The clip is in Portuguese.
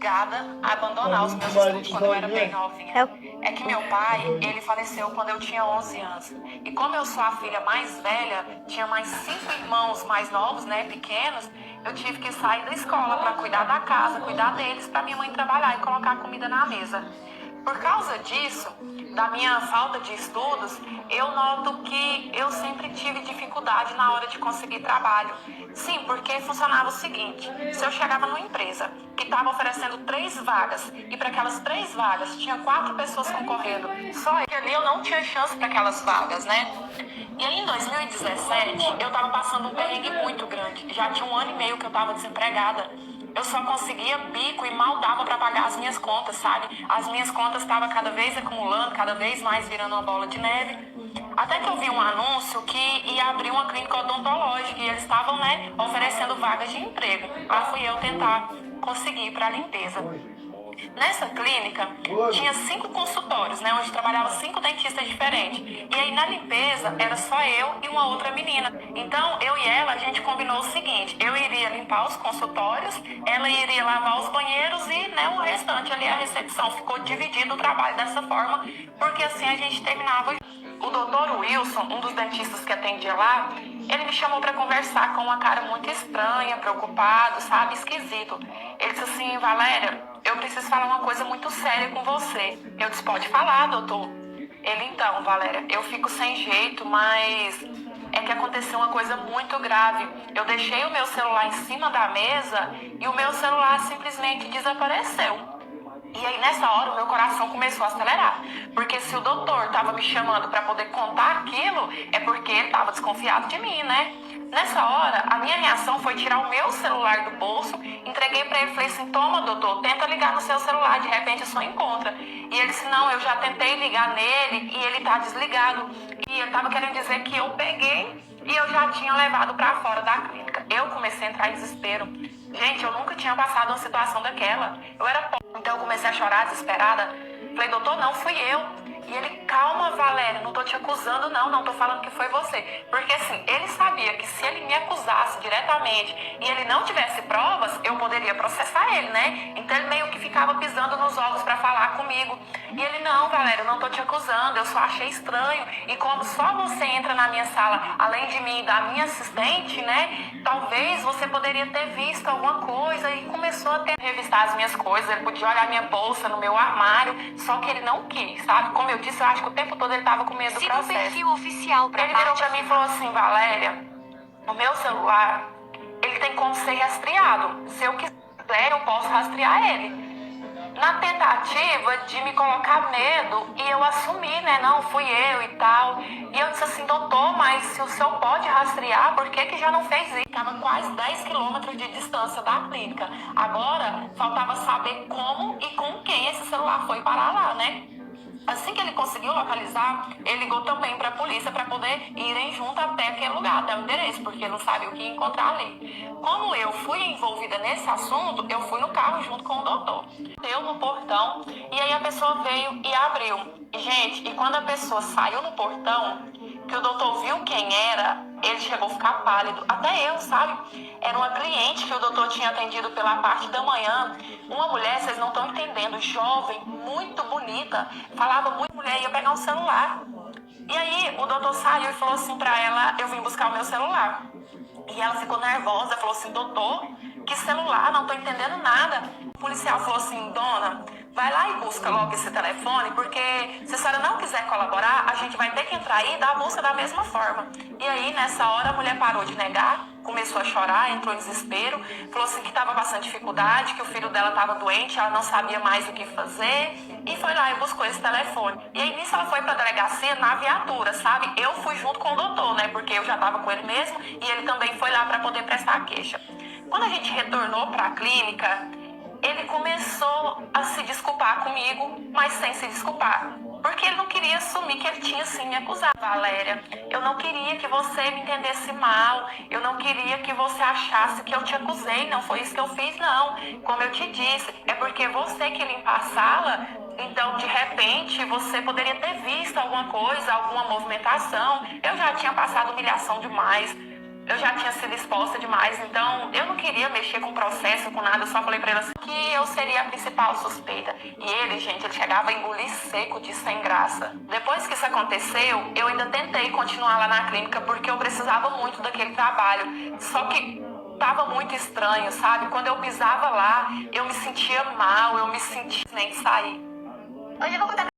obrigada a abandonar os meus estudos quando eu era bem novinha. É que meu pai, ele faleceu quando eu tinha 11 anos. E como eu sou a filha mais velha, tinha mais 5 irmãos mais novos, né, pequenos, eu tive que sair da escola para cuidar da casa, cuidar deles, para minha mãe trabalhar e colocar comida na mesa. Por causa disso, da minha falta de estudos, eu noto que eu sempre tive dificuldade na hora de conseguir trabalho. Sim, porque funcionava o seguinte: se eu chegava numa empresa que estava oferecendo 3 vagas e para aquelas 3 vagas tinha 4 pessoas concorrendo, só que ali eu não tinha chance para aquelas vagas, né? E aí em 2017 eu estava passando um perrengue muito grande. Já tinha 1 ano e meio que eu estava desempregada. Eu só conseguia bico e mal dava para pagar as minhas contas, sabe? As minhas contas estavam cada vez acumulando, cada vez mais virando uma bola de neve. Até que eu vi um anúncio que ia abrir uma clínica odontológica e eles estavam, né, oferecendo vagas de emprego. Lá fui eu tentar conseguir para a limpeza. Nessa clínica, tinha 5 consultórios, né, onde trabalhavam 5 dentistas diferentes. E aí, na limpeza, era só eu e uma outra menina. Então, eu e ela, a gente combinou o seguinte: eu iria limpar os consultórios, ela iria lavar os banheiros e, né, o restante ali, a recepção. Ficou dividido o trabalho dessa forma, porque assim a gente terminava. O doutor Wilson, um dos dentistas que atendia lá, ele me chamou para conversar com uma cara muito estranha, preocupado, sabe, esquisito. Ele disse assim: Valéria, eu preciso falar uma coisa muito séria com você. Eu disse: pode falar, doutor. Ele: então, Valéria, eu fico sem jeito, mas é que aconteceu uma coisa muito grave. Eu deixei o meu celular em cima da mesa e o meu celular simplesmente desapareceu. E aí, nessa hora, o meu coração começou a acelerar. Porque se o doutor estava me chamando para poder contar aquilo, é porque ele estava desconfiado de mim, né? Nessa hora, a minha reação foi tirar o meu celular do bolso, entreguei para ele e falei assim: toma, doutor, tenta ligar no seu celular, de repente o senhor encontra. E ele disse: não, eu já tentei ligar nele e ele tá desligado. E ele estava querendo dizer que eu peguei e eu já tinha levado para fora da clínica. Eu comecei a entrar em desespero. Gente, eu nunca tinha passado uma situação daquela. Eu era pobre, então eu comecei a chorar desesperada. Falei: doutor, não fui eu. E ele: calma, Valéria, não tô te acusando não tô falando que foi você. Porque assim, ele sabia que se ele me acusasse diretamente e ele não tivesse provas, eu poderia processar ele, né? Então ele meio que ficava pisando nos ovos pra falar comigo. E ele: não, Valéria, eu não tô te acusando, eu só achei estranho. E como só você entra na minha sala, além de mim e da minha assistente, né? Talvez você poderia ter visto alguma coisa. E começou a revistar as minhas coisas, ele podia olhar minha bolsa no meu armário, só que ele não quis, sabe? Como eu disse, eu acho que o tempo todo ele tava com medo do processo. Perfil oficial pra ele virou pra mim e falou assim: Valéria, o meu celular, ele tem como ser rastreado. Se eu quiser, eu posso rastrear ele. Na tentativa de me colocar medo e eu assumir, né? Não, fui eu e tal. E eu disse assim: doutor, mas se o senhor pode rastrear, por que já não fez isso? Estava quase 10 quilômetros de distância da clínica. Agora, faltava saber como e com quem esse celular foi parar lá, né? Assim que ele conseguiu localizar, ele ligou também para a polícia para poder irem junto até aquele lugar, até o endereço, porque não sabia o que ia encontrar ali. Como eu fui envolvida nesse assunto, eu fui no carro junto com o doutor. Eu no portão, e aí a pessoa veio e abriu. E, gente, e quando a pessoa saiu no portão, que o doutor viu quem era, ele chegou a ficar pálido. Até eu, sabe? Era uma cliente que o doutor tinha atendido pela parte da manhã. Uma mulher, vocês não estão entendendo, jovem, muito bonita, falava muito mulher, ia pegar um celular. E aí o doutor saiu e falou assim pra ela: eu vim buscar o meu celular. E ela ficou nervosa, falou assim: doutor, que celular? Não tô entendendo nada. O policial falou assim: dona, vai lá e busca logo esse telefone, porque se a senhora não quiser colaborar, a gente vai ter que entrar aí e dar a busca da mesma forma. E aí, nessa hora, a mulher parou de negar, começou a chorar, entrou em desespero, falou assim que estava passando dificuldade, que o filho dela estava doente, ela não sabia mais o que fazer, e foi lá e buscou esse telefone. E aí, nisso, ela foi para a delegacia na viatura, sabe? Eu fui junto com o doutor, né, porque eu já estava com ele mesmo, e ele também foi lá para poder prestar a queixa. Quando a gente retornou para a clínica, ele começou a se desculpar comigo, mas sem se desculpar. Porque ele não queria assumir que ele tinha sim me acusado. Valéria, eu não queria que você me entendesse mal, eu não queria que você achasse que eu te acusei, não foi isso que eu fiz, não. Como eu te disse, é porque você que limpa a sala, então de repente você poderia ter visto alguma coisa, alguma movimentação. Eu já tinha passado humilhação demais. Eu já tinha sido exposta demais, então eu não queria mexer com processo, com nada. Eu só falei pra ele assim, que eu seria a principal suspeita. E ele, gente, ele chegava a engolir seco de sem graça. Depois que isso aconteceu, eu ainda tentei continuar lá na clínica porque eu precisava muito daquele trabalho. Só que tava muito estranho, sabe? Quando eu pisava lá, eu me sentia mal, eu me sentia nem sair. Hoje eu vou contar